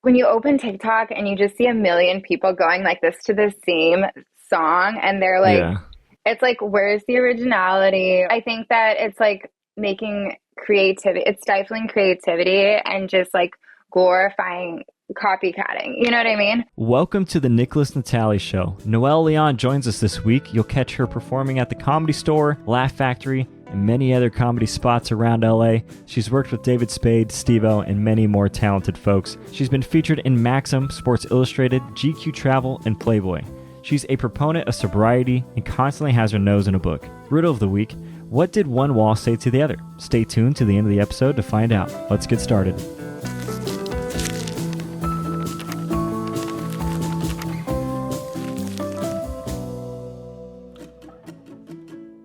when you open TikTok and you just see a million people going like this to the same song and they're like, Yeah. it's like, where's the originality? I think that it's like making creativity, it's stifling creativity and just like glorifying copycatting. You know what I mean? Welcome to the Nicholas Natali Show. Noelle Leon joins us this week. You'll catch her performing at the Comedy Store, Laugh Factory, and many other comedy spots around LA. She's worked with David Spade, Steve-O, and many more talented folks. She's been featured in Maxim, Sports Illustrated, GQ Travel, and Playboy. She's a proponent of sobriety and constantly has her nose in a book. Riddle of the week: what did one wall say to the other? Stay tuned to the end of the episode to find out. Let's get started.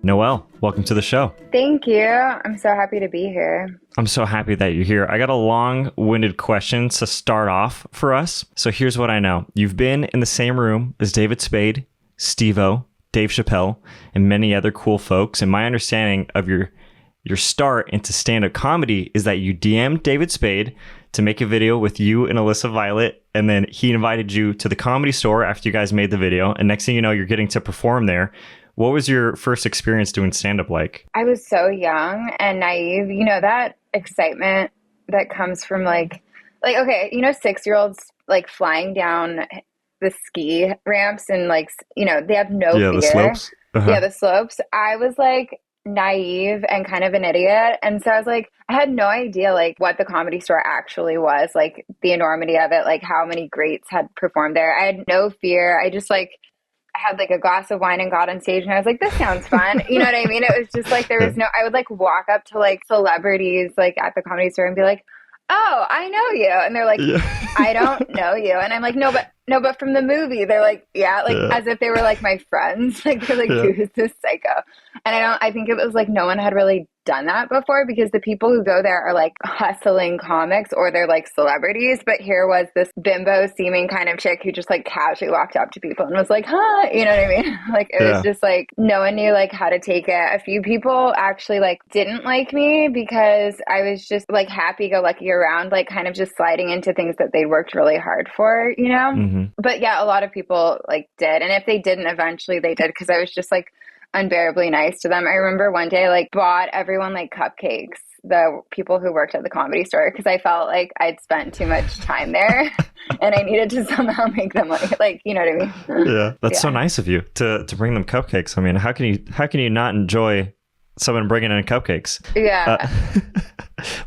Noelle, welcome to the show. Thank you. I'm so happy to be here. I'm so happy that you're here. I got a long-winded question to start off for us. So here's what I know. You've been in the same room as David Spade, Steve-O, Dave Chappelle, and many other cool folks. And my understanding of your start into stand-up comedy is that you DM'd David Spade to make a video with you and Alyssa Violet, and then he invited you to the Comedy Store after you guys made the video. And next thing you know, you're getting to perform there. What was your first experience doing stand-up like? I was so young and naive. You know, that excitement that comes from okay, you know, 6-year-olds like flying down the ski ramps and like, you know, they have no fear. The slopes. Yeah, the slopes. I was like naive and kind of an idiot. And so I was like, I had no idea like what the Comedy Store actually was, like the enormity of it, like how many greats had performed there. I had no fear. I just like had like a glass of wine and got on stage and I was like, this sounds fun. You know what I mean? It was just like, there was no, I would like walk up to like celebrities like at the Comedy Store and be like, oh, I know you. And they're like, Yeah. I don't know you. And I'm like, no, but from the movie. They're like, yeah, like as if they were like my friends. Like they're like, who's this psycho? And I think it was like no one had really done that before because the people who go there are like hustling comics or they're like celebrities. But here was this bimbo seeming kind of chick who just like casually walked up to people and was like, huh, you know what I mean? Like it was just like no one knew like how to take it. A few people actually like didn't like me because I was just like happy go lucky around, like kind of just sliding into things that they worked really hard for, you know? Mm-hmm. But yeah, a lot of people like did. And if they didn't, eventually they did because I was just like unbearably nice to them. I remember one day I like bought everyone like cupcakes, the people who worked at the Comedy Store, because I felt like I'd spent too much time there and I needed to somehow make them like, you know what I mean? Yeah. That's so nice of you to bring them cupcakes. I mean, how can you not enjoy someone bringing in cupcakes? Yeah.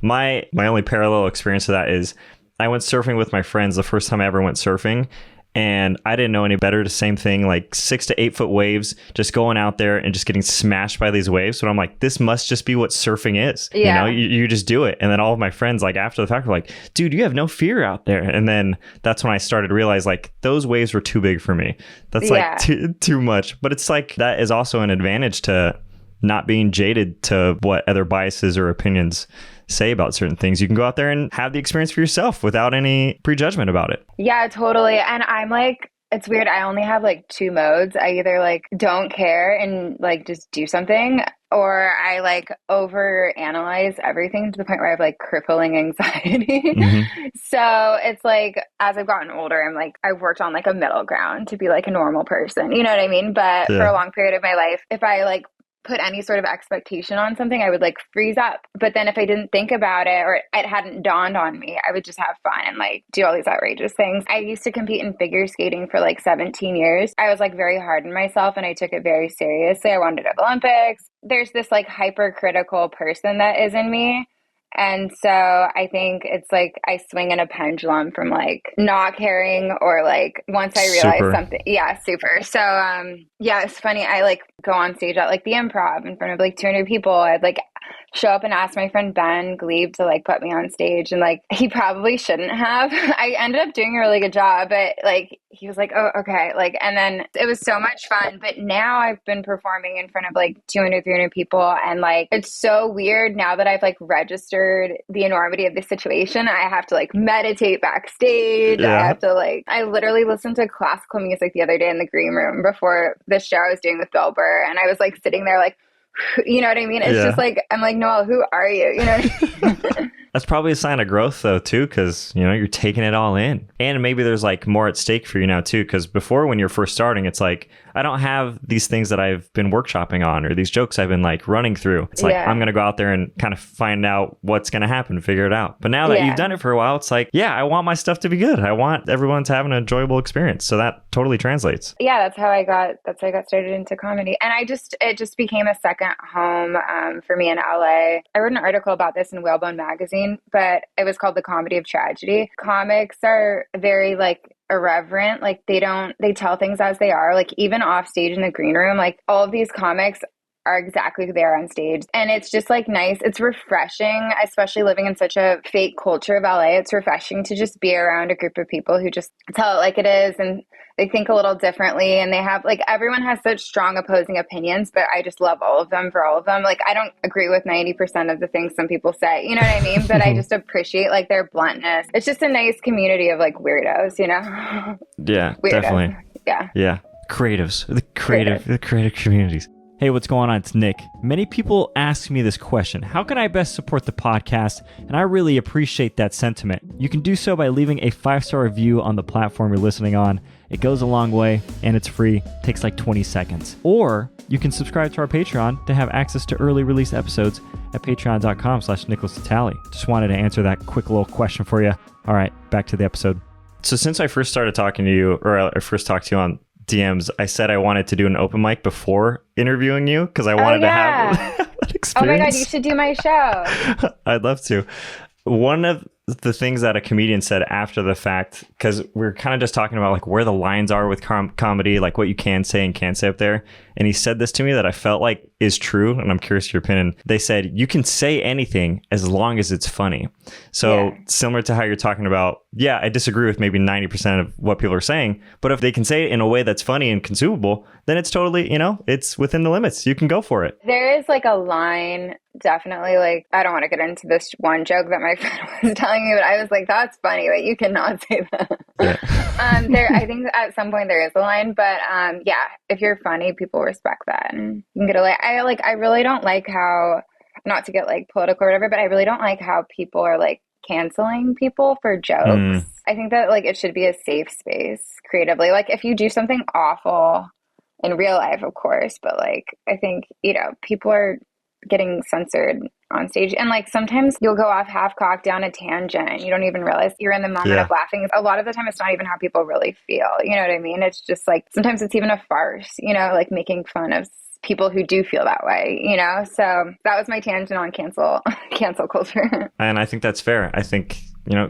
My only parallel experience to that is I went surfing with my friends the first time I ever went surfing. And I didn't know any better. The same thing, like 6 to 8 foot waves, just going out there and just getting smashed by these waves. So I'm like, this must just be what surfing is. Yeah. You know, you just do it. And then all of my friends, like after the fact, were like, dude, you have no fear out there. And then that's when I started to realize like those waves were too big for me. That's like too much. But it's like that is also an advantage to not being jaded to what other biases or opinions say about certain things. You can go out there and have the experience for yourself without any prejudgment about it. Yeah, totally. And I'm like, it's weird. I only have like 2 modes. I either like don't care and like just do something, or I like overanalyze everything to the point where I have like crippling anxiety. Mm-hmm. So it's like as I've gotten older, I'm like, I've worked on like a middle ground to be like a normal person. You know what I mean? But for a long period of my life, if I like put any sort of expectation on something, I would like freeze up. But then if I didn't think about it or it hadn't dawned on me, I would just have fun and like do all these outrageous things. I used to compete in figure skating for like 17 years. I was like very hard on myself and I took it very seriously. I wanted to go to the Olympics. There's this like hypercritical person that is in me. And so I think it's like I swing in a pendulum from like not caring or like once I realize something. Yeah, super. So yeah, it's funny. I like go on stage at like the Improv in front of like 200 people. I'd like show up and ask my friend Ben Glebe to like put me on stage, and like he probably shouldn't have. I ended up doing a really good job, but like he was like, oh, okay. Like, and then it was so much fun. But now I've been performing in front of like 200, 300 people. And like, it's so weird now that I've like registered the enormity of the situation. I have to like meditate backstage. Yeah. I have to like, I literally listened to classical music the other day in the green room before the show I was doing with Bill Burr. And I was like sitting there like, you know what I mean? It's just like, I'm like, Noel, who are you? You know what I mean? That's probably a sign of growth though, too, because, you're taking it all in. And maybe there's like more at stake for you now too, because before when you're first starting, it's like, I don't have these things that I've been workshopping on or these jokes I've been like running through. It's like, I'm going to go out there and kind of find out what's going to happen, figure it out. But now that you've done it for a while, it's like, I want my stuff to be good. I want everyone to have an enjoyable experience. So that totally translates. Yeah, that's how I got started into comedy. And it just became a second home for me in LA. I wrote an article about this in Whalebone magazine, but it was called The Comedy of Tragedy. Comics are very like irreverent. Like they tell things as they are. Like even off stage in the green room, like all of these comics are exactly who they are on stage. And it's just like nice. It's refreshing, especially living in such a fake culture of LA. It's refreshing to just be around a group of people who just tell it like it is. And they think a little differently. And they have like, everyone has such strong opposing opinions, but I just love all of them for all of them. Like I don't agree with 90% of the things some people say, you know what I mean? But I just appreciate like their bluntness. It's just a nice community of like weirdos, Yeah, weirdos. Definitely. Yeah. Creatives, the creative communities. Hey, what's going on? It's Nick. Many people ask me this question: how can I best support the podcast? And I really appreciate that sentiment. You can do so by leaving a 5-star review on the platform you're listening on. It goes a long way and it's free. It takes like 20 seconds. Or you can subscribe to our Patreon to have access to early release episodes at patreon.com/NicholasTatali. Just wanted to answer that quick little question for you. All right, back to the episode. So since I first started talking to you, or I first talked to you on DMs, I said I wanted to do an open mic before interviewing you because I wanted to have an experience. Oh my God, you should do my show. I'd love to. One of the things that a comedian said after the fact, because we're kind of just talking about like where the lines are with comedy, like what you can say and can't say up there. And he said this to me that I felt like is true. And I'm curious your opinion. They said, you can say anything as long as it's funny. So similar to how you're talking about, I disagree with maybe 90% of what people are saying. But if they can say it in a way that's funny and consumable, then it's totally, it's within the limits. You can go for it. There is like a line, definitely. Like, I don't want to get into this one joke that my friend was telling me, but I was like, that's funny, but you cannot say that. I think at some point there is a line, but if you're funny, people respect that and you can get a like. I really don't like how, not to get like political or whatever, but I really don't like how people are like canceling people for jokes. I think that like it should be a safe space creatively. Like if you do something awful in real life, of course, but like I think, people are getting censored on stage, and like sometimes you'll go off half-cocked down a tangent and you don't even realize you're in the moment of laughing. A lot of the time it's not even how people really feel, you know what I mean? It's just like sometimes it's even a farce, like making fun of people who do feel that way, so that was my tangent on cancel culture. And I think that's fair. I think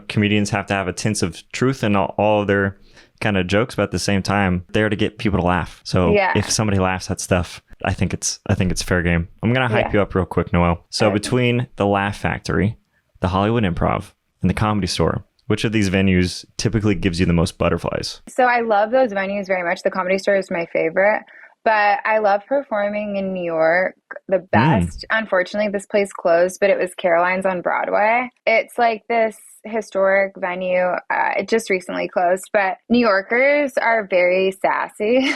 comedians have to have a tinge of truth in all of their kind of jokes, but at the same time they're to get people to laugh. So if somebody laughs at stuff, I think it's fair game. I'm gonna hype you up real quick, Noelle. So between the Laugh Factory, the Hollywood Improv, and the Comedy Store, which of these venues typically gives you the most butterflies? So I love those venues very much. The Comedy Store is my favorite, but I love performing in New York the best. Unfortunately, this place closed, but it was Caroline's on Broadway. It's like this historic venue. It just recently closed, but New Yorkers are very sassy,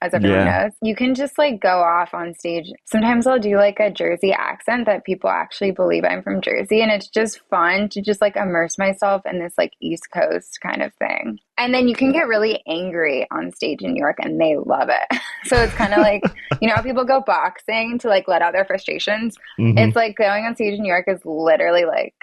as everyone knows. You can just like go off on stage. Sometimes I'll do like a Jersey accent that people actually believe I'm from Jersey, and it's just fun to just like immerse myself in this like East Coast kind of thing. And then you can get really angry on stage in New York and they love it. So it's kind of like, how people go boxing to like let out their frustrations. It's like going on stage in New York is literally like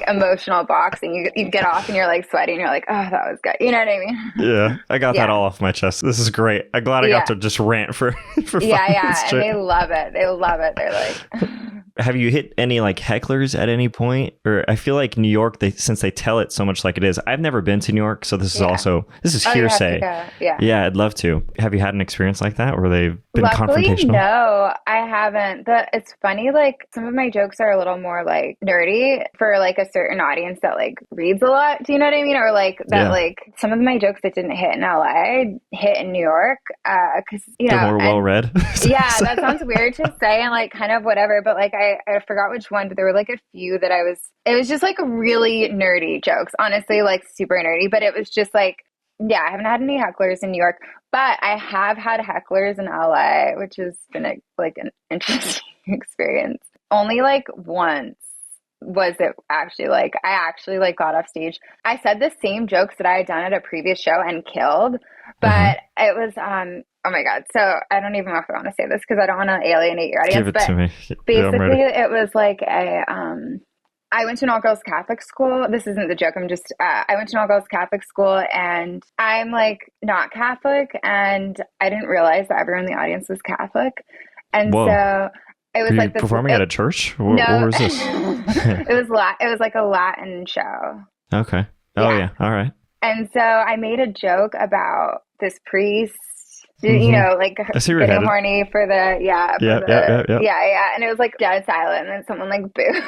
emotional boxing. You get off and you're like sweating and you're like, oh, that was good. You know what I mean? Yeah. I got that all off my chest. This is great. I'm glad I got to just rant for 5 minutes straight. And they love it. They're like... Have you hit any like hecklers at any point? Or I feel like New York, since they tell it so much like it is. I've never been to New York, so this is hearsay. Yeah, I'd love to. Have you had an experience like that where they've been confrontational? No, I haven't. It's funny, like some of my jokes are a little more like nerdy for like a certain audience that like reads a lot. Do you know what I mean? Or like that like some of my jokes that didn't hit in LA hit in New York because they're more well read. That sounds weird to say and like kind of whatever, but like I forgot which one, but there were like a few that it was just like really nerdy jokes, honestly, like super nerdy, but it was just like, I haven't had any hecklers in New York, but I have had hecklers in LA, which has been like an interesting experience. Only like once was it actually like, I actually like got off stage. I said the same jokes that I had done at a previous show and killed, but it was, oh my God. So I don't even know if I want to say this because I don't want to alienate your audience. Give it to me. Basically, it was like I went to an all-girls Catholic school. This isn't the joke. I went to an all-girls Catholic school, and I'm like not Catholic, and I didn't realize that everyone in the audience was Catholic. And so it was like this, performing at a church? What was this? It was like a Latin show. Okay. Oh yeah. All right. And so I made a joke about this priest, you know, like getting horny for the yeah. And it was like dead silent, and then someone like booed,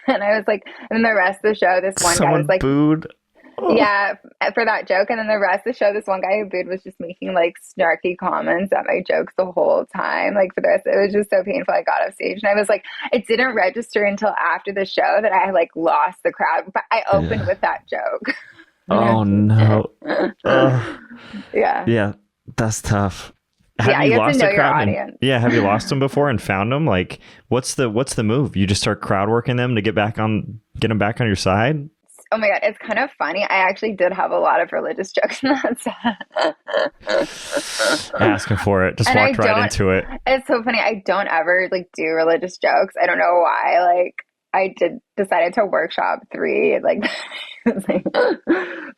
and I was like, and then the rest of the show, this one guy was like booed. Oh. Yeah, for that joke. And then the rest of the show, this one guy who booed was just making like snarky comments at my jokes the whole time. Like for the rest, it was just so painful. I got off stage and I was like, it didn't register until after the show that I like lost the crowd. But I opened with that joke. Oh no. Yeah. Yeah, that's tough. Have you lost a crowd? Have you lost them before and found them? Like, what's the move? You just start crowd working them to get them back on your side? Oh my God, it's kind of funny. I actually did have a lot of religious jokes in that set. Asking for it. Just walked right into it. It's so funny. I don't ever like do religious jokes. I don't know why. Like I decided to workshop 3. Like, but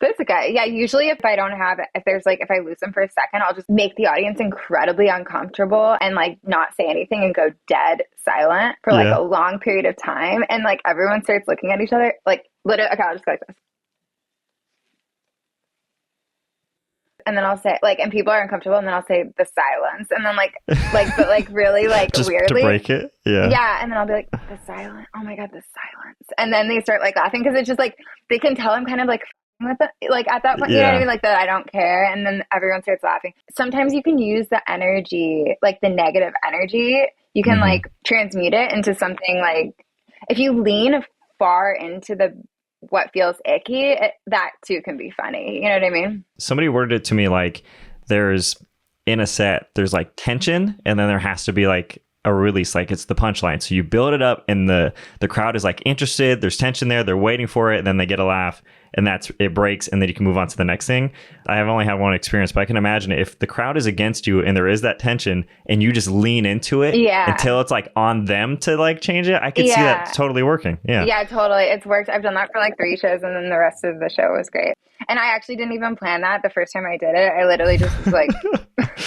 it's okay. Yeah, usually if I lose them for a second, I'll just make the audience incredibly uncomfortable and like not say anything and go dead silent for like a long period of time. And like everyone starts looking at each other like literally, okay, I'll just go like this. And then I'll say like, and people are uncomfortable, and then I'll say the silence, and then but like really like just weirdly to break it, yeah. And then I'll be like the silence. Oh my God, the silence, and then they start like laughing because it's just like they can tell I'm kind of like with it, like at that point, you know what I mean, like that I don't care, and then everyone starts laughing. Sometimes you can use the energy, like the negative energy, you can like transmute it into something like if you lean far into what feels icky, that too can be funny. You know what I mean? Somebody worded it to me like there's like tension, and then there has to be like a release, like it's the punchline. So you build it up and the crowd is like interested, there's tension there, they're waiting for it, and then they get a laugh, and it breaks, and then you can move on to the next thing. I have only had one experience, but I can imagine if the crowd is against you and there is that tension and you just lean into it until it's like on them to like change it, I could see that totally working. Yeah, totally. It's worked. I've done that for like 3 shows, and then the rest of the show was great. And I actually didn't even plan that the first time I did it. I literally just was like,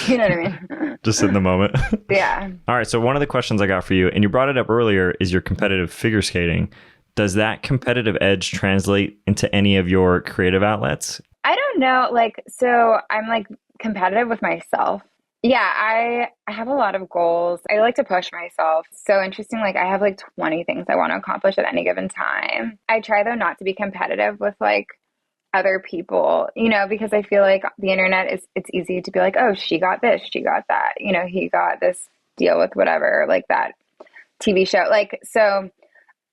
you know what I mean? Just in the moment. Yeah. All right. So one of the questions I got for you, and you brought it up earlier, is your competitive figure skating. Does that competitive edge translate into any of your creative outlets? I don't know. Like, so I'm like competitive with myself. Yeah, I have a lot of goals. I like to push myself. So interesting. Like I have like 20 things I want to accomplish at any given time. I try though not to be competitive with like other people, you know, because I feel like the internet it's easy to be like, oh, she got this, she got that, you know, he got this deal with whatever, like that TV show. Like, so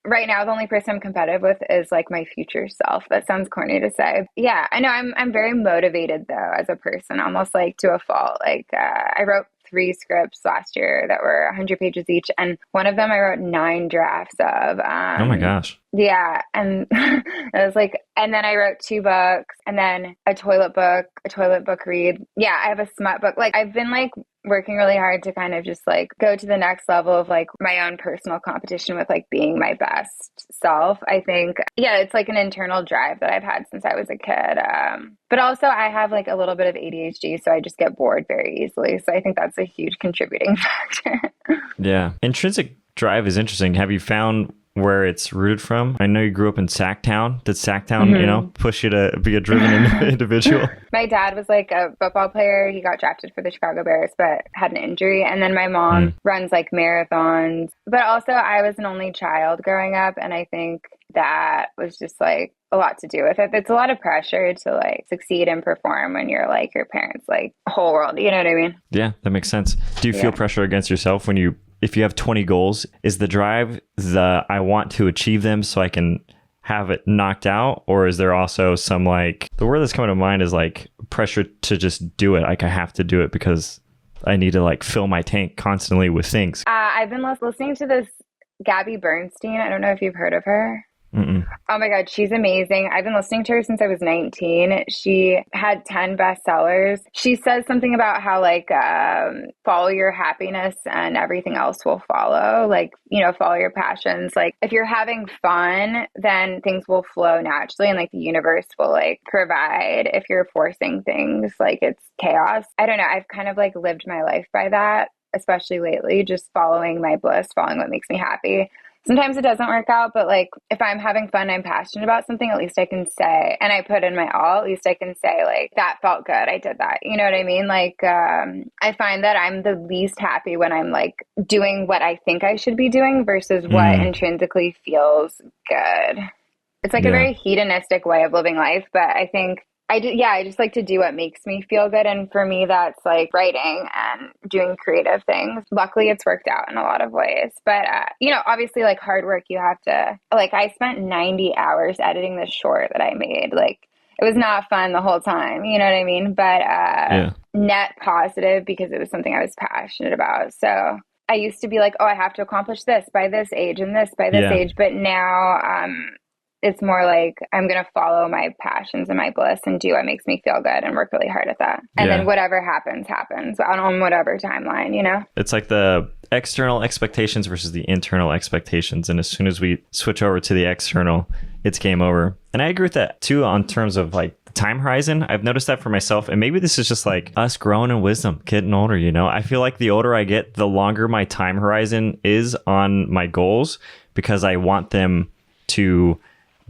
right now, the only person I'm competitive with is like my future self. That sounds corny to say. Yeah, I know I'm very motivated though as a person, almost like to a fault. Like I wrote 3 scripts last year that were 100 pages each, and one of them I wrote 9 drafts of. Oh my gosh. Yeah, and it was like, and then I wrote 2 books, and then a toilet book read. Yeah, I have a smut book. Like I've been like working really hard to kind of just like go to the next level of like my own personal competition with like being my best self. I think, yeah, it's like an internal drive that I've had since I was a kid. But also I have like a little bit of ADHD, so I just get bored very easily. So I think that's a huge contributing factor. Yeah. Intrinsic drive is interesting. Have you found where it's rooted from? I know you grew up in Sacktown. Did Sacktown, you know, push you to be a driven individual? My dad was like a football player. He got drafted for the Chicago Bears, but had an injury. And then my mom runs like marathons. But also I was an only child growing up. And I think that was just like a lot to do with it. It's a lot of pressure to like succeed and perform when you're like your parents' like whole world. You know what I mean? Yeah, that makes sense. Do you feel pressure against yourself if you have 20 goals? Is the drive I want to achieve them so I can have it knocked out? Or is there also some like, the word that's coming to mind is like pressure to just do it. Like I have to do it because I need to like fill my tank constantly with things. I've been listening to this Gabby Bernstein. I don't know if you've heard of her. Mm-mm. Oh my God, she's amazing. I've been listening to her since I was 19. She had 10 bestsellers. She says something about how, like, follow your happiness and everything else will follow. Like, you know, follow your passions. Like, if you're having fun, then things will flow naturally and, like, the universe will, like, provide. If you're forcing things, like, it's chaos. I don't know. I've kind of, like, lived my life by that, especially lately, just following my bliss, following what makes me happy. Sometimes it doesn't work out, but like if I'm having fun, I'm passionate about something, at least I can say, and I put in my all, at least I can say like, that felt good. I did that. You know what I mean? Like, I find that I'm the least happy when I'm like doing what I think I should be doing versus what intrinsically feels good. It's like a Yeah. very hedonistic way of living life, but I think I just like to do what makes me feel good. And for me, that's like writing and doing creative things. Luckily, it's worked out in a lot of ways. But, you know, obviously, like hard work, you have to, like, I spent 90 hours editing this short that I made. Like, it was not fun the whole time. You know what I mean? But Yeah. net positive because it was something I was passionate about. So I used to be like, oh, I have to accomplish this by this age and this by this Yeah. age. But now, it's more like I'm going to follow my passions and my bliss and do what makes me feel good and work really hard at that. And then whatever happens, happens on whatever timeline, you know? It's like the external expectations versus the internal expectations. And as soon as we switch over to the external, it's game over. And I agree with that too, on terms of like the time horizon. I've noticed that for myself. And maybe this is just like us growing in wisdom, getting older, you know? I feel like the older I get, the longer my time horizon is on my goals because I want them to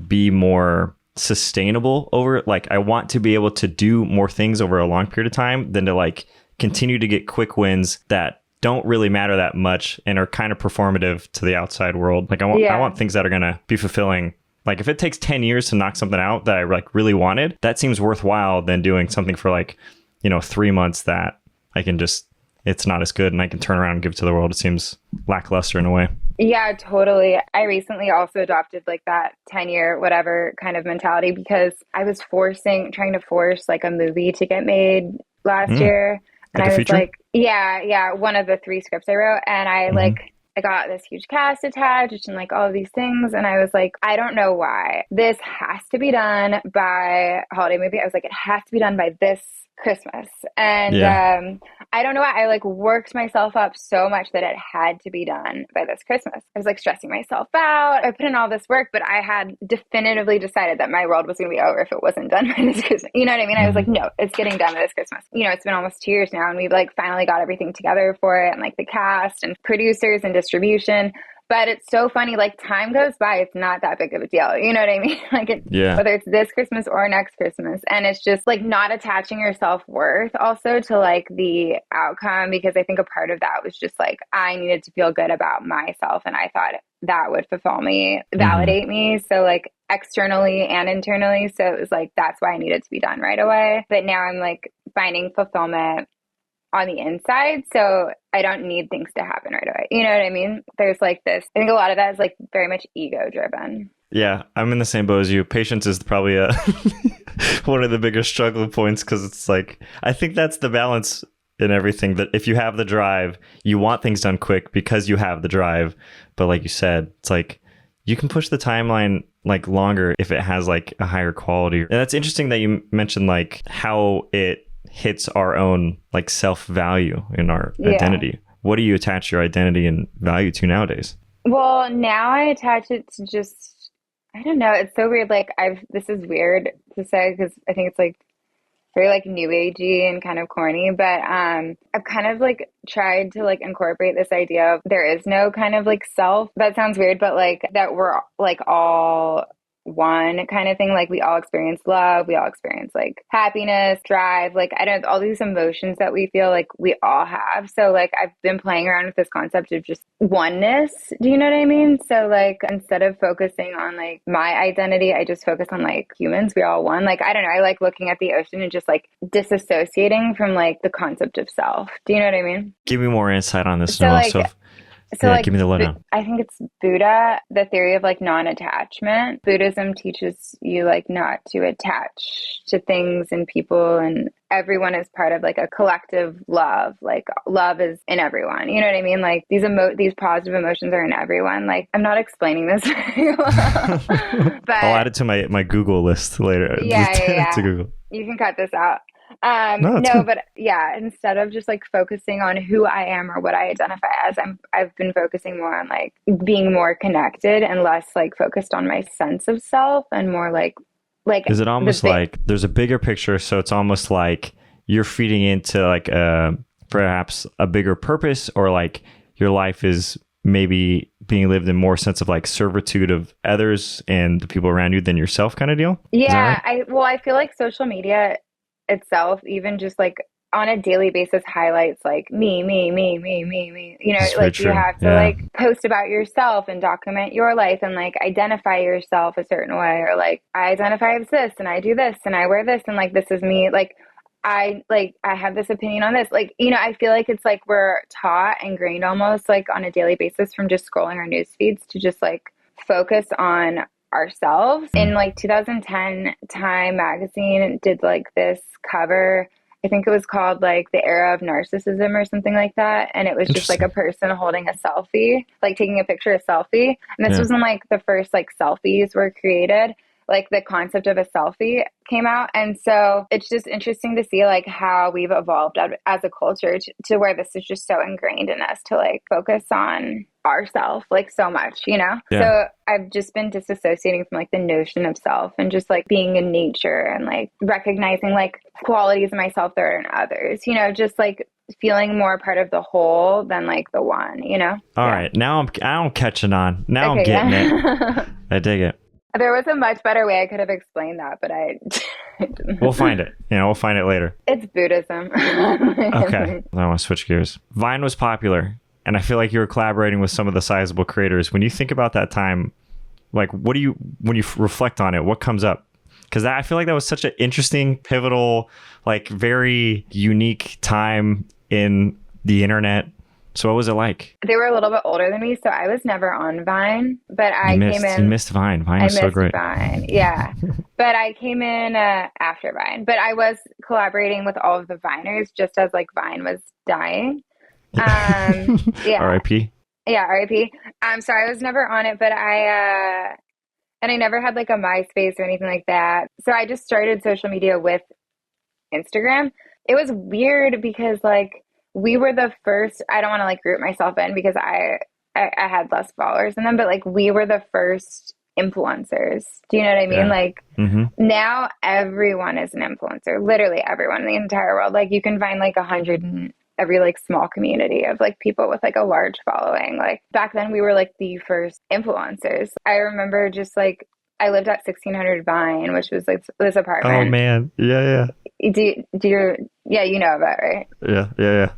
be more sustainable over, like I want to be able to do more things over a long period of time than to like continue to get quick wins that don't really matter that much and are kind of performative to the outside world. Like I want things that are going to be fulfilling. Like if it takes 10 years to knock something out that I like really wanted, that seems worthwhile than doing something for like, you know, 3 months that I can just, it's not as good and I can turn around and give it to the world. It seems lackluster in a way. Yeah, totally. I recently also adopted like that 10-year whatever kind of mentality because I was trying to force like a movie to get made last year. And Like a I was feature? like, yeah, one of the 3 scripts I wrote. And I got this huge cast attached and like all of these things. And I was like, I don't know why. This has to be done by a holiday movie. I was like, it has to be done by this Christmas. And I don't know why. I like worked myself up so much that it had to be done by this Christmas. I was like stressing myself out. I put in all this work, but I had definitively decided that my world was going to be over if it wasn't done by this Christmas. You know what I mean? I was like, no, it's getting done by this Christmas. You know, it's been almost 2 years now and we've like finally got everything together for it and like the cast and producers and distribution. But it's so funny, like time goes by, it's not that big of a deal. You know what I mean? Like whether it's this Christmas or next Christmas. And it's just like not attaching your self-worth also to like the outcome, because I think a part of that was just like, I needed to feel good about myself. And I thought that would fulfill me, validate me. So like externally and internally. So it was like, that's why I needed to be done right away. But now I'm like finding fulfillment on the inside, so I don't need things to happen right away. You know what I mean? There's like this, I think a lot of that is like very much ego driven. Yeah, I'm in the same boat as you. Patience is probably one of the bigger struggle points because it's like, I think that's the balance in everything, that if you have the drive, you want things done quick because you have the drive. But like you said, it's like you can push the timeline like longer if it has like a higher quality. And that's interesting that you mentioned like how it hits our own like self-value in our identity. What do you attach your identity and value to nowadays? Well, now I attach it to just, I don't know. It's so weird. Like this is weird to say because I think it's like very like new agey and kind of corny, but I've kind of like tried to like incorporate this idea of there is no kind of like self. That sounds weird, but like that we're like all one kind of thing. Like we all experience love, we all experience like happiness, drive, like I don't, all these emotions that we feel like we all have. So like I've been playing around with this concept of just oneness. Do you know what I mean? So like instead of focusing on like my identity, I just focus on like humans, we all one. Like I don't know, I like looking at the ocean and just like disassociating from like the concept of self. Do you know what I mean? Give me more insight on this, So Noel. like, So So Yeah, like give me the lowdown. I think it's Buddha, the theory of like non-attachment. Buddhism teaches you like not to attach to things and people, and everyone is part of like a collective love. Like love is in everyone. You know what I mean? Like these positive emotions are in everyone. Like I'm not explaining this very well, I'll add but it to my Google list later. To yeah. Google. You can cut this out. No, it's No, good. but yeah, instead of just like focusing on who I am or what I identify as, I've been focusing more on like being more connected and less like focused on my sense of self and more like Is it the almost big. like there's a bigger picture? So it's almost like you're feeding into like perhaps a bigger purpose, or like your life is maybe being lived in more sense of like servitude of others and the people around you than yourself kind of deal. Is that Yeah, right? I feel like social media itself, even just like on a daily basis, highlights like me. You know, This is very like you true. have to Yeah. like post about yourself and document your life and like identify yourself a certain way, or like I identify as this and I do this and I wear this and like this is me. Like I have this opinion on this. Like, you know, I feel like it's like we're taught and trained almost like on a daily basis from just scrolling our news feeds to just like focus on ourselves. In Mm. like 2010, Time magazine did like this cover. I think it was called like The Era of Narcissism or something like that. And it was just like a Interesting. person holding a selfie, like taking a picture of selfie. And this Yeah. was when like the first like selfies were created, like the concept of a selfie came out. And so it's just interesting to see like how we've evolved as a culture to where this is just so ingrained in us to like focus on ourself like so much, you know? Yeah. So I've just been disassociating from like the notion of self and just like being in nature and like recognizing like qualities of myself that are in others, you know, just like feeling more part of the whole than like the one, you know? All Yeah. right. Now I'm catching on. Now I'm Okay, getting it. yeah. I dig it. There was a much better way I could have explained that, but I We'll didn't. find it. We'll find it later. It's Buddhism. Okay. I want to switch gears. Vine was popular, and I feel like you were collaborating with some of the sizable creators. When you think about that time, like, what do you, when you reflect on it, what comes up? Because I feel like that was such an interesting, pivotal, like very unique time in the internet. So what was it like? They were a little bit older than me, so I was never on Vine, but I came You in. missed Vine. Vine I was so missed great. Vine, yeah. But I came in after Vine. But I was collaborating with all of the Viners just as like Vine was dying. Yeah, R.I.P. yeah, RIP. So I was never on it, but and I never had like a MySpace or anything like that. So I just started social media with Instagram. It was weird because like we were the first, I don't want to like group myself in because I had less followers than them, but like we were the first influencers. Do you know what I mean? Yeah. Like Mm-hmm. now everyone is an influencer, literally everyone in the entire world. Like you can find like 100 in every like small community of like people with like a large following. Like back then we were like the first influencers. I remember just like I lived at 1600 Vine, which was like this Oh apartment. man. Yeah. Do you, yeah, you know about it, right? Yeah.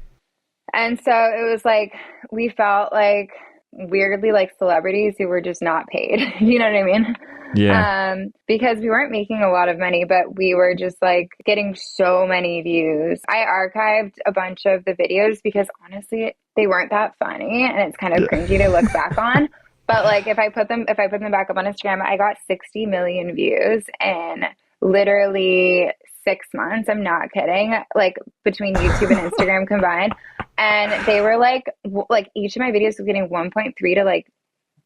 And so it was like we felt like weirdly like celebrities who were just not paid. You know what I mean? Yeah. Because we weren't making a lot of money, but we were just like getting so many views. I archived a bunch of the videos because honestly, they weren't that funny and it's kind of cringy to look back on. But like if I put them back up on Instagram, I got 60 million views in literally 6 months. I'm not kidding. Like between YouTube and Instagram combined. And they were like each of my videos was getting 1.3 to like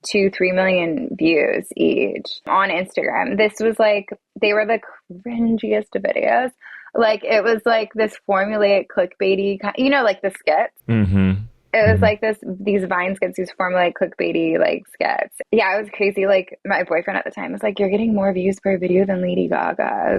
2-3 million views each on Instagram. This was like they were the cringiest of videos. Like it was like this formulaic clickbaity, you know, like the skits. Mm-hmm. It was like these Vine skits, these formulaic clickbaity like skits. Yeah, it was crazy. Like my boyfriend at the time was like, "You're getting more views per video than Lady Gaga." I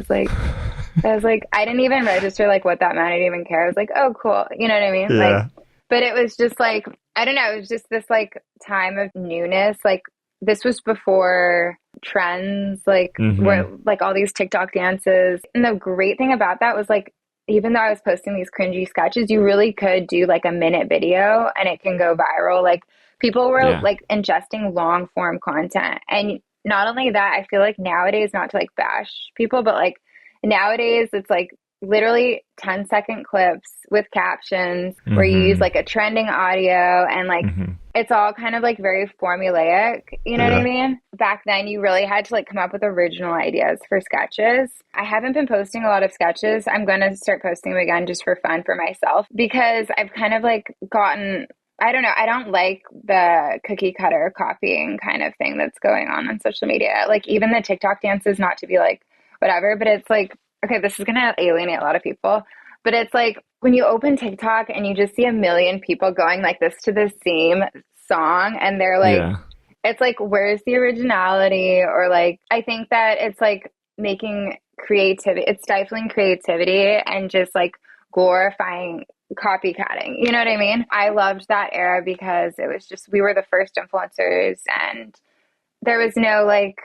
was like, I didn't even register like what that meant. I didn't even care. I was like, oh, cool. You know what I mean? Like, Yeah. but it was just like, I don't know. It was just this like time of newness. Like this was before trends, like Mm-hmm. where like all these TikTok dances. And the great thing about that was like, even though I was posting these cringy sketches, you really could do like a minute video and it can go viral. Like people were Yeah. like ingesting long form content. And not only that, I feel like nowadays, not to like bash people, but like nowadays it's like literally 10-second clips with captions where you use Mm-hmm. like a trending audio and like Mm-hmm. it's all kind of like very formulaic, you know what I mean? Back then you really had to like come up with original ideas for sketches. I haven't been posting a lot of sketches. I'm going to start posting them again just for fun for myself because I've kind of like gotten, I don't know, I don't like the cookie cutter copying kind of thing that's going on social media. Like even the TikTok dances, not to be like whatever, but it's like, okay, this is going to alienate a lot of people, but it's like when you open TikTok and you just see a million people going like this to the same song and they're like, it's like, where's the originality? Or like, I think that it's like making creativity, it's stifling creativity and just like glorifying copycatting. You know what I mean? I loved that era because it was just, we were the first influencers and there was no like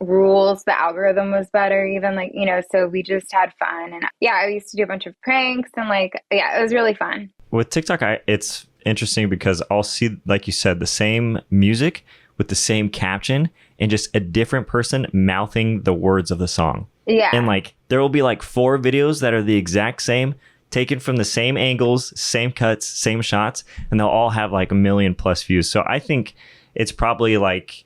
rules. The algorithm was better even like, you know, so we just had fun. And yeah, I used to do a bunch of pranks and like, yeah, it was really fun. With TikTok, it's interesting because I'll see, like you said, the same music with the same caption and just a different person mouthing the words of the song. Yeah. And like, there will be like 4 videos that are the exact same, taken from the same angles, same cuts, same shots, and they'll all have like 1 million plus views. So I think it's probably like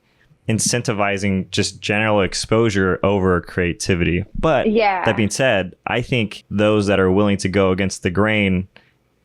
incentivizing just general exposure over creativity. But that being said, I think those that are willing to go against the grain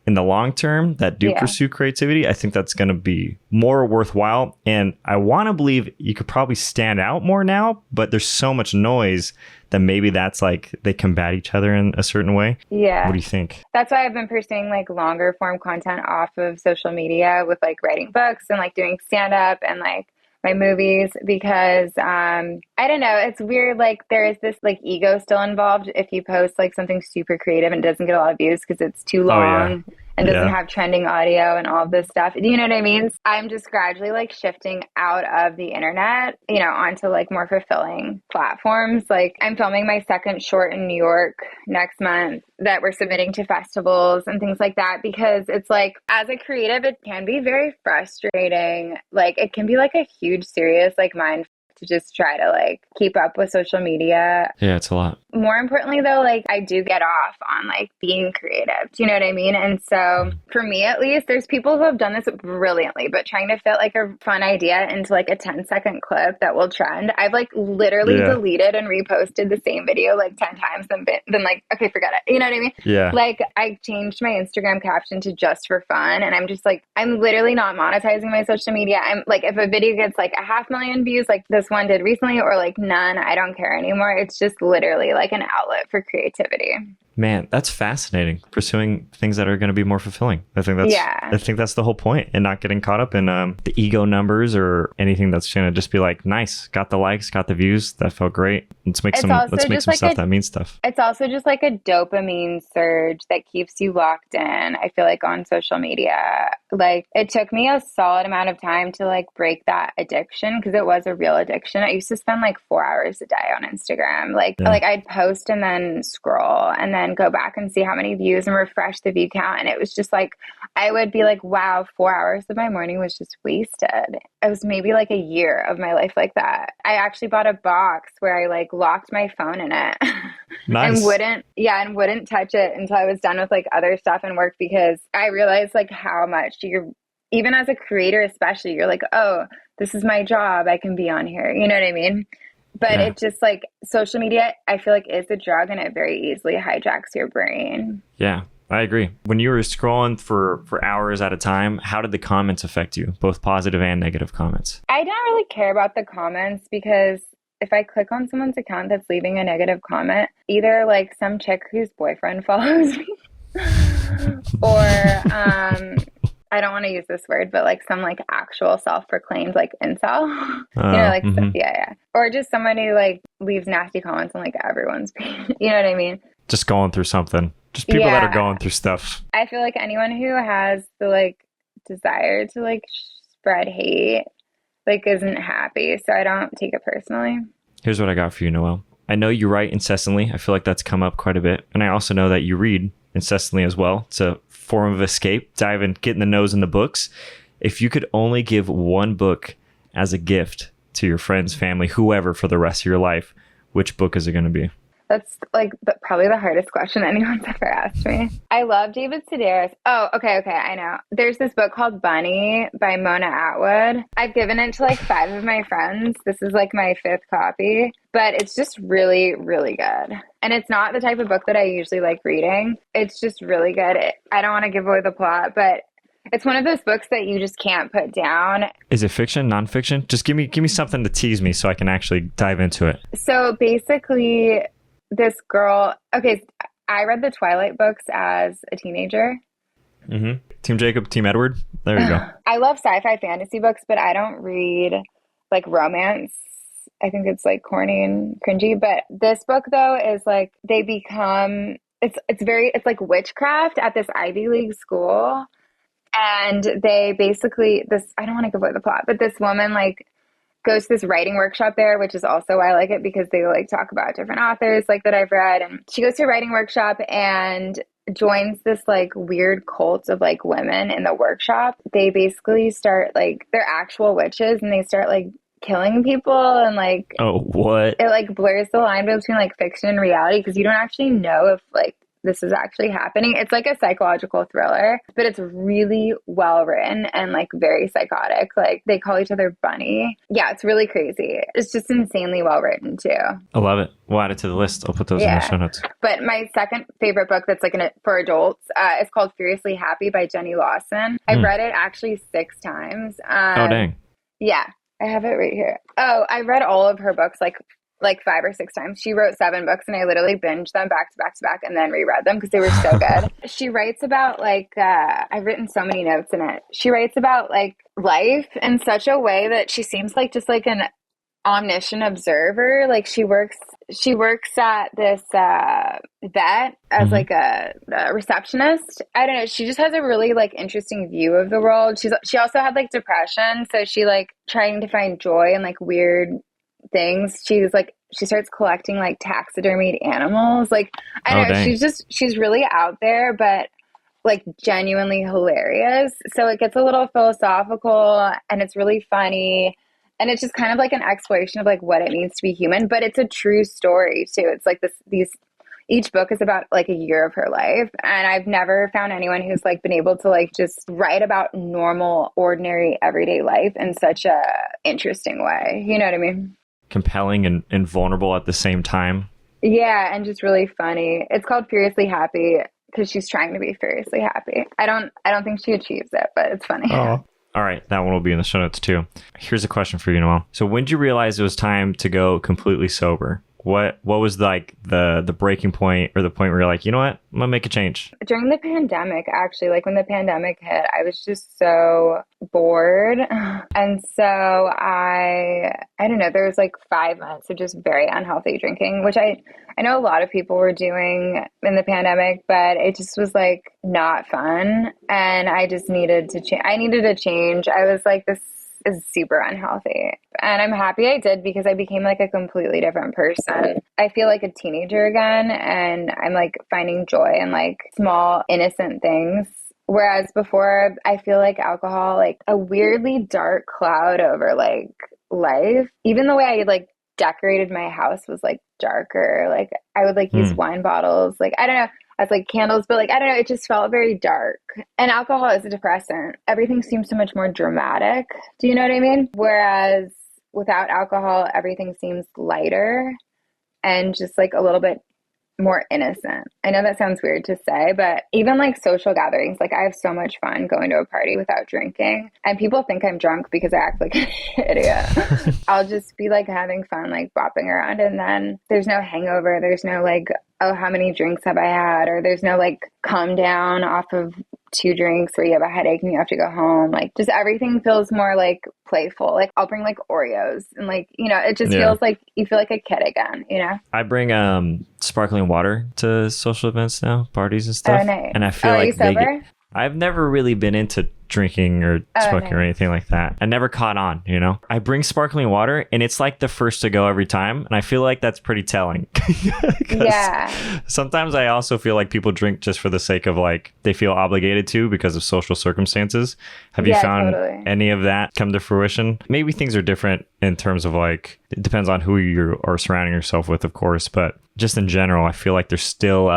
in the long term that do pursue creativity, I think that's going to be more worthwhile. And I want to believe you could probably stand out more now, but there's so much noise that maybe that's like they combat each other in a certain way. Yeah. What do you think? That's why I've been pursuing like longer form content off of social media with like writing books and like doing stand up and like my movies because I don't know, it's weird, like there is this like ego still involved if you post like something super creative and doesn't get a lot of views because it's too long and doesn't have trending audio and all of this stuff. Do you know what I mean? I'm just gradually like shifting out of the internet, you know, onto like more fulfilling platforms. Like I'm filming my second short in New York next month that we're submitting to festivals and things like that because it's like as a creative, it can be very frustrating. Like it can be like a huge, serious like mind to just try to like keep up with social media. Yeah, it's a lot. More importantly though, like I do get off on like being creative. Do you know what I mean? And so for me at least, there's people who have done this brilliantly, but trying to fit like a fun idea into like a 10-second clip that will trend. I've like literally deleted and reposted the same video like 10 times and been like, okay, forget it. You know what I mean? Yeah. Like I changed my Instagram caption to just for fun. And I'm just like, I'm literally not monetizing my social media. I'm like, if a video gets like 500,000 views, like this one did recently, or like none, I don't care anymore. It's just literally like an outlet for creativity. Man, that's fascinating. Pursuing things that are going to be more fulfilling. I think that's the whole point, and not getting caught up in the ego numbers or anything that's going to just be like, nice, got the likes, got the views, that felt great. Let's make some stuff that means stuff. It's also just like a dopamine surge that keeps you locked in. I feel like on social media, like it took me a solid amount of time to like break that addiction because it was a real addiction. I used to spend like 4 hours a day on Instagram. Like I'd post and then scroll and then go back and see how many views and refresh the view count. And it was just like, I would be like, wow, 4 hours of my morning was just wasted. It was maybe like a year of my life like that. I actually bought a box where I like locked my phone in it. Nice. and wouldn't touch it until I was done with like other stuff and work because I realized like how much even as a creator, especially, you're like, oh, this is my job. I can be on here. You know what I mean? But it just like social media, I feel like is a drug and it very easily hijacks your brain. Yeah, I agree. When you were scrolling for hours at a time, how did the comments affect you? Both positive and negative comments? I don't really care about the comments because if I click on someone's account that's leaving a negative comment, either like some chick whose boyfriend follows me or I don't want to use this word, but like some like actual self-proclaimed like incel, or just somebody who like leaves nasty comments on like everyone's page. You know what I mean? Just going through something. Just people that are going through stuff. I feel like anyone who has the like desire to like spread hate like isn't happy, so I don't take it personally. Here's what I got for you, Noelle. I know you write incessantly. I feel like that's come up quite a bit, and I also know that you read incessantly as well. It's a form of escape, getting the nose in the books. If you could only give one book as a gift to your friends, family, whoever for the rest of your life, which book is it going to be? That's like probably the hardest question anyone's ever asked me. I love David Sedaris. Oh, okay, I know. There's this book called Bunny by Mona Atwood. I've given it to like 5 of my friends. This is like my 5th copy, but it's just really, really good. And it's not the type of book that I usually like reading. It's just really good. I don't want to give away the plot, but it's one of those books that you just can't put down. Is it fiction, nonfiction? Just give me something to tease me so I can actually dive into it. So basically, this girl, okay, I read the Twilight books as a teenager. Mm-hmm. Team Jacob, Team Edward. There you go. I love sci-fi fantasy books, but I don't read like romance. I think it's like corny and cringy. But this book though is like they become it's like witchcraft at this Ivy League school. And they basically I don't want to give away the plot, but this woman like goes to this writing workshop there, which is also why I like it because they like talk about different authors like that I've read. And she goes to a writing workshop and joins this like weird cult of like women in the workshop. They basically start like they're actual witches and they start like killing people and like what? It like blurs the line between like fiction and reality because you don't actually know if like this is actually happening. It's like a psychological thriller, but it's really well written and like very psychotic. Like they call each other Bunny. Yeah, it's really crazy. It's just insanely well written too. I love it. We'll add it to the list. I'll put those in the show notes. But my second favorite book that's like for adults is called Furiously Happy by Jenny Lawson. I've read it actually 6 times. Oh, dang. Yeah, I have it right here. Oh, I read all of her books like 5 or 6 times. She wrote 7 books and I literally binged them back to back to back and then reread them because they were so good. She writes about like, I've written so many notes in it. She writes about like life in such a way that she seems like just like an omniscient observer. Like she works at this vet as like a receptionist. I don't know. She just has a really like interesting view of the world. She also had like depression. So she like trying to find joy in like weird things. She starts collecting like taxidermied animals. Like I don't know, dang. She's really out there, but like genuinely hilarious. So it gets a little philosophical and it's really funny. And it's just kind of like an exploration of like what it means to be human, but it's a true story too. It's like each book is about like a year of her life. And I've never found anyone who's like been able to like just write about normal, ordinary, everyday life in such a interesting way. You know what I mean? Compelling and vulnerable at the same time. Yeah, and just really funny. It's called Furiously Happy because she's trying to be furiously happy. I don't think she achieves it, but it's funny. Oh. All right, that one will be in the show notes too. Here's a question for you, Noel. So when did you realize it was time to go completely sober? What was like the breaking point or the point where you're like, you know what, I'm gonna make a change? During the pandemic, actually, like when the pandemic hit, I was just so bored. And so I don't know, there was like 5 months of just very unhealthy drinking, which I know a lot of people were doing in the pandemic, but it just was like not fun. And I just needed to change. I needed a change. I was like, this is super unhealthy. And I'm happy I did because I became like a completely different person. I feel like a teenager again, and I'm like finding joy in like small, innocent things. Whereas before, I feel like alcohol, like a weirdly dark cloud over like life. Even the way I like decorated my house was like darker. Like I would like use wine bottles. Like, I don't know. As like candles, but like, I don't know, it just felt very dark. And alcohol is a depressant. Everything seems so much more dramatic. Do you know what I mean? Whereas without alcohol, everything seems lighter and just like a little bit more innocent. I know that sounds weird to say, but even like social gatherings, like I have so much fun going to a party without drinking. And people think I'm drunk because I act like an idiot. I'll just be like having fun, like bopping around. And then there's no hangover. There's no like, oh, how many drinks have I had? Or there's no like calm down off of 2 drinks where you have a headache and you have to go home. Like just everything feels more like playful. Like I'll bring like Oreos and like, you know, it just feels like you feel like a kid again, you know? I bring sparkling water to social events now, parties and stuff. Oh, nice. And I feel like are you sober? I've never really been into drinking or smoking or anything like that. I never caught on, you know? I bring sparkling water and it's like the first to go every time. And I feel like that's pretty telling. Yeah. Sometimes I also feel like people drink just for the sake of like, they feel obligated to because of social circumstances. Have you found any of that come to fruition? Maybe things are different in terms of like, it depends on who you are surrounding yourself with, of course. But just in general, I feel like there's still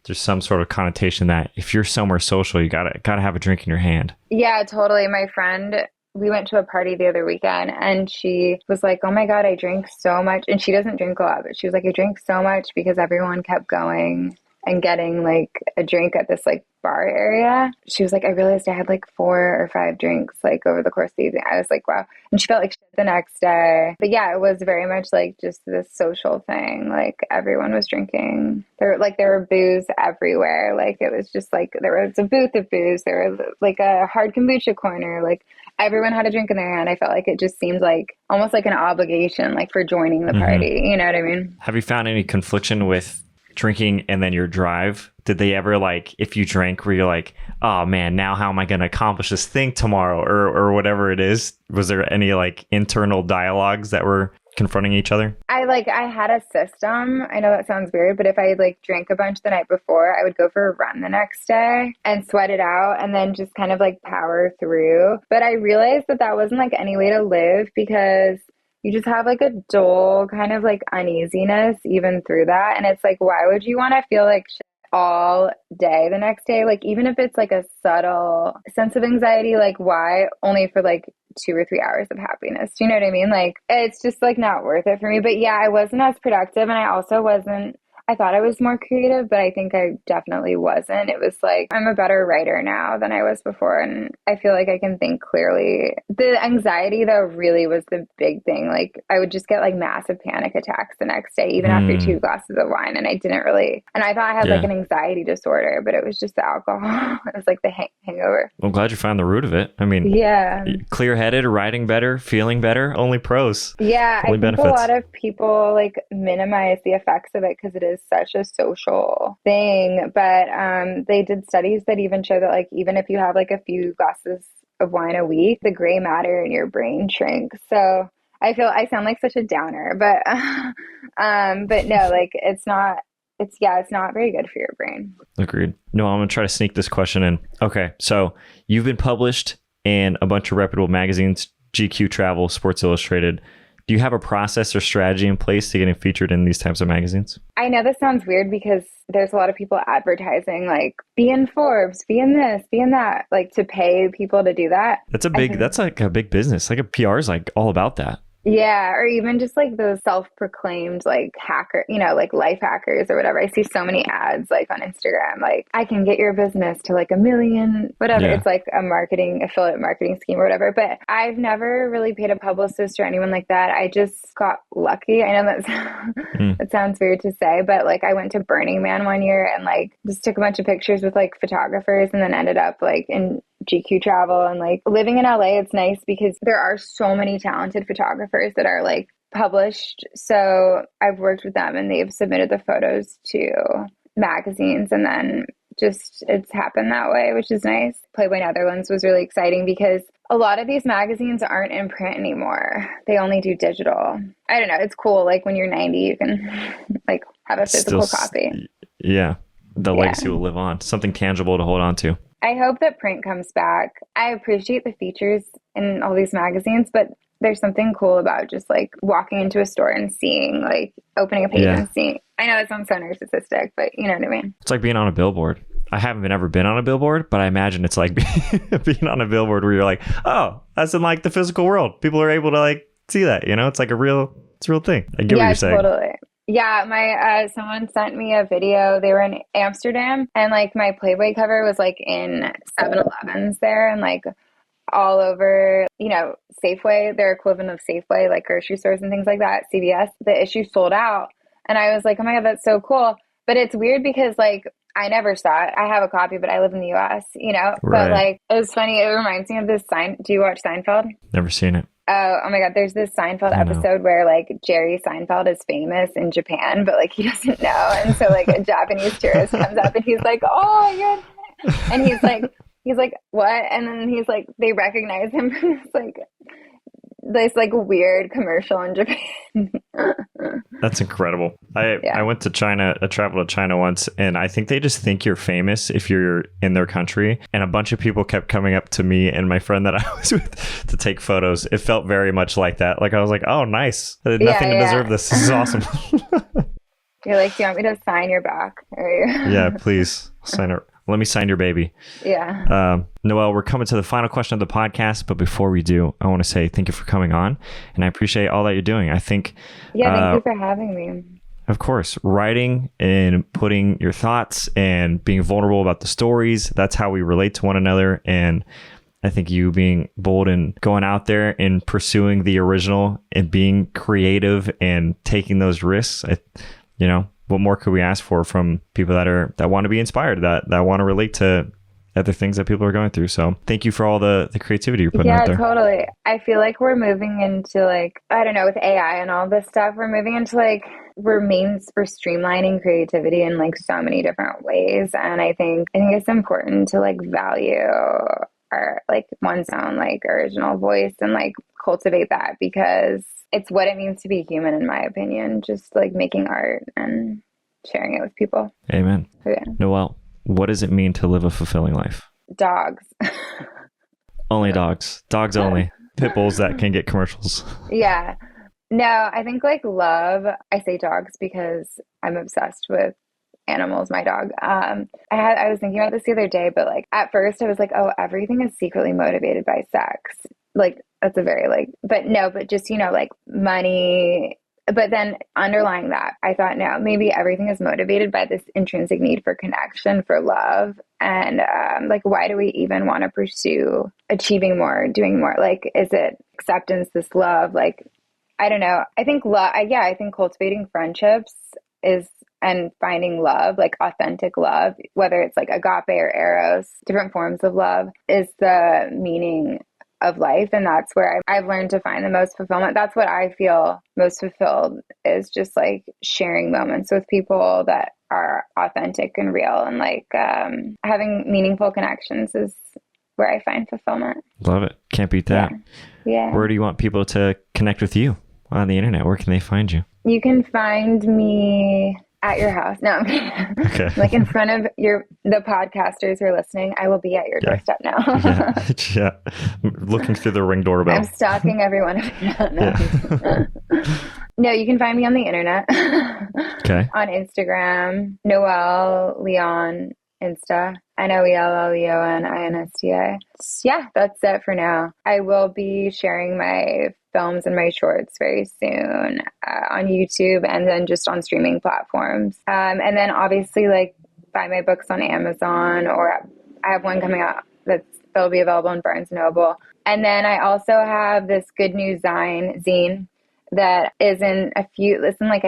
there's some sort of connotation that if you're somewhere social, you gotta have a drink in your hand. Yeah, totally. My friend, we went to a party the other weekend and she was like, oh my God, I drink so much. And she doesn't drink a lot, but she was like, I drink so much because everyone kept going and getting like a drink at this like bar area. She was like, I realized I had like 4 or 5 drinks like over the course of the evening. I was like, wow. And she felt like shit the next day. But yeah, it was very much like just this social thing. Like everyone was drinking. There were booze everywhere. Like it was just like there was a booth of booze. There was like a hard kombucha corner. Like everyone had a drink in their hand. I felt like it just seemed like almost like an obligation, like for joining the party. You know what I mean? Have you found any confliction with drinking and then your drive? Did they ever like, if you drank, were you like, oh man, now how am I going to accomplish this thing tomorrow or whatever it is? Was there any like internal dialogues that were confronting each other? I had a system. I know that sounds weird, but if I like drank a bunch the night before, I would go for a run the next day and sweat it out and then just kind of like power through. But I realized that wasn't like any way to live because you just have like a dull kind of like uneasiness even through that. And it's like, why would you want to feel like shit all day the next day? Like, even if it's like a subtle sense of anxiety, like why only for like 2 or 3 hours of happiness? Do you know what I mean? Like, it's just like not worth it for me. But yeah, I wasn't as productive and I also wasn't, I thought I was more creative, but I think I definitely wasn't. It was like, I'm a better writer now than I was before. And I feel like I can think clearly. The anxiety though really was the big thing. Like I would just get like massive panic attacks the next day, even after 2 glasses of wine. And I didn't really, and I thought I had like an anxiety disorder, but it was just the alcohol. It was like the hangover. Well, I'm glad you found the root of it. I mean, clear-headed, writing better, feeling better, only pros. Yeah, only benefits. A lot of people like minimize the effects of it because it is such a social thing, but they did studies that even show that like even if you have like a few glasses of wine a week, the gray matter in your brain shrinks. So I feel I sound like such a downer, but no, like it's not very good for your brain. Agreed. No, I'm gonna try to sneak this question in. Okay, so you've been published in a bunch of reputable magazines, GQ, Travel, Sports Illustrated. Do you have a process or strategy in place to getting featured in these types of magazines? I know this sounds weird because there's a lot of people advertising like be in Forbes, be in this, be in that, like to pay people to do that. That's like a big business. Like a PR is like all about that. Yeah, or even just like those self-proclaimed like hacker, like life hackers or whatever. I see so many ads like on Instagram, like I can get your business to like 1 million, whatever. Yeah. It's like a affiliate marketing scheme or whatever. But I've never really paid a publicist or anyone like that. I just got lucky. I know that sounds weird to say, but like I went to Burning Man one year and like just took a bunch of pictures with like photographers and then ended up like in GQ Travel. And like living in LA, it's nice because there are so many talented photographers that are like published. So I've worked with them and they've submitted the photos to magazines and then just it's happened that way, which is nice. Playboy Netherlands was really exciting because a lot of these magazines aren't in print anymore. They only do digital. I don't know. It's cool. Like when you're 90, you can like have a physical copy. Yeah. The legacy will live on. Something tangible to hold on to. I hope that print comes back. I appreciate the features in all these magazines, but there's something cool about just like walking into a store and seeing, like opening a page and seeing. I know it sounds so narcissistic, but you know what I mean? It's like being on a billboard. I haven't ever been on a billboard, but I imagine it's like being on a billboard where you're like, oh, that's in like the physical world. People are able to like see that, it's like it's a real thing. I get what you're saying. Totally. Yeah, someone sent me a video. They were in Amsterdam and like my Playboy cover was like in 7-Elevens there and like all over, Safeway, their equivalent of Safeway, like grocery stores and things like that, CVS. The issue sold out. And I was like, oh my God, that's so cool. But it's weird because like I never saw it. I have a copy, but I live in the US, Right. But like it was funny. It reminds me of this Do you watch Seinfeld? Never seen it. Oh my God, there's this Seinfeld episode where like Jerry Seinfeld is famous in Japan, but like he doesn't know. And so like a Japanese tourist comes up and he's like, oh, you're, and he's like, he's like, what? And then he's like, they recognize him from this like weird commercial in Japan. That's incredible. I went to China, I traveled to China once, and I think they just think you're famous if you're in their country. And a bunch of people kept coming up to me and my friend that I was with to take photos. It felt very much like that. Like I was like, oh, nice. I did nothing to deserve this. This is awesome. You're like, do you want me to sign your back? Yeah, please sign it. Let me sign your baby. Yeah. Noelle, we're coming to the final question of the podcast. But before we do, I want to say thank you for coming on. And I appreciate all that you're doing. I think... Yeah, thank you for having me. Of course. Writing and putting your thoughts and being vulnerable about the stories. That's how we relate to one another. And I think you being bold and going out there and pursuing the original and being creative and taking those risks, what more could we ask for from people that want to be inspired, that want to relate to other things that people are going through? So thank you for all the creativity you're putting out there. Yeah, totally. I feel like we're moving into like, I don't know, with AI and all this stuff, we're moving into like, we're streamlining creativity in like so many different ways. And I think it's important to like value our like one's own like original voice and like cultivate that, because it's what it means to be human, in my opinion. Just like making art and sharing it with people. Amen. Okay. Noelle, what does it mean to live a fulfilling life? Dogs. Only dogs. Dogs only. Pit bulls that can get commercials. Yeah. No, I think like love, I say dogs because I'm obsessed with animals, my dog. I was thinking about this the other day, but like at first I was like, oh, everything is secretly motivated by sex. Like that's a very like, but just, like money. But then underlying that, I thought, no, maybe everything is motivated by this intrinsic need for connection, for love. And like, why do we even want to pursue achieving more, doing more? Like, is it acceptance, this love? Like, I don't know. I think I think cultivating friendships and finding love, like authentic love, whether it's like agape or eros, different forms of love, is the meaning of life. And that's where I've learned to find the most fulfillment. That's what I feel most fulfilled, is just like sharing moments with people that are authentic and real, and like having meaningful connections is where I find fulfillment. Love it. Can't beat that. Yeah. Where do you want people to connect with you on the internet? Where can they find you? You can find me at your house. No, I'm kidding. Okay. Like in front of the podcasters who are listening. I will be at your doorstep now. Yeah. Looking through the Ring doorbell. I'm stalking everyone. No, you can find me on the internet. Okay. On Instagram, Noelle Leon Insta. NoelLeoninsta. Yeah, that's it for now. I will be sharing my films and my shorts very soon on YouTube, and then just on streaming platforms. And then obviously like buy my books on Amazon, or I have one coming out that'll be available in Barnes & Noble. And then I also have this Good News zine that is in like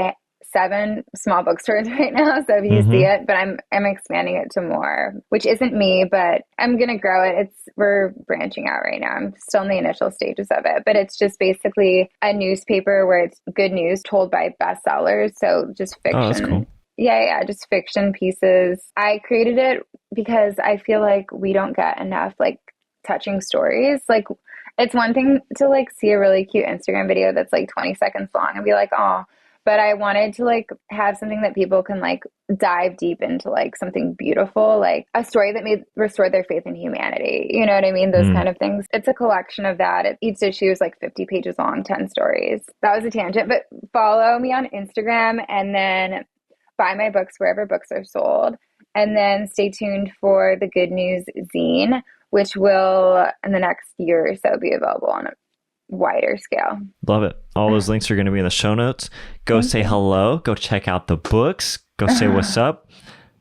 7 small bookstores right now. So if you see it, but I'm expanding it to more, which isn't me, but I'm going to grow it. We're branching out right now. I'm still in the initial stages of it, but it's just basically a newspaper where it's good news told by bestsellers. So just fiction. Oh, that's cool. Yeah. Just fiction pieces. I created it because I feel like we don't get enough like touching stories. Like it's one thing to like see a really cute Instagram video that's like 20 seconds long and be like, oh, but I wanted to like have something that people can like dive deep into, like something beautiful, like a story that may restore their faith in humanity. You know what I mean? Those kind of things. It's a collection of that. Each issue is like 50 pages long, 10 stories. That was a tangent, but follow me on Instagram and then buy my books wherever books are sold. And then stay tuned for the Good News zine, which will in the next year or so be available on a wider scale. Love it. All those links are going to be in the show notes. Go say hello. Go check out the books. Go say what's up.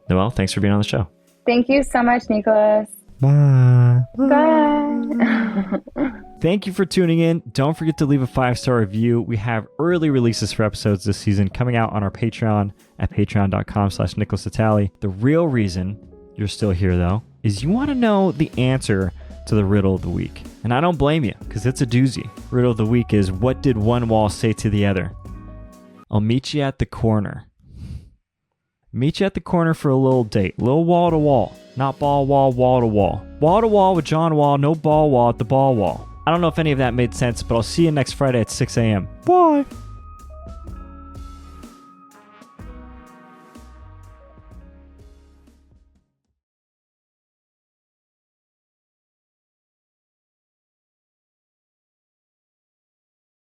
Noelle, thanks for being on the show. Thank you so much, Nicholas. Bye. Bye. Thank you for tuning in. Don't forget to leave a 5-star review. We have early releases for episodes this season coming out on our Patreon at patreon.com/NicholasItali. The real reason you're still here, though, is you want to know the answer to the riddle of the week. And I don't blame you, because it's a doozy. Riddle of the week is, what did one wall say to the other? I'll meet you at the corner. Meet you at the corner for a little date, little wall to wall. Not ball wall, wall to wall. Wall to wall with John Wall, no ball wall at the ball wall. I don't know if any of that made sense, but I'll see you next Friday at 6 a.m. Bye.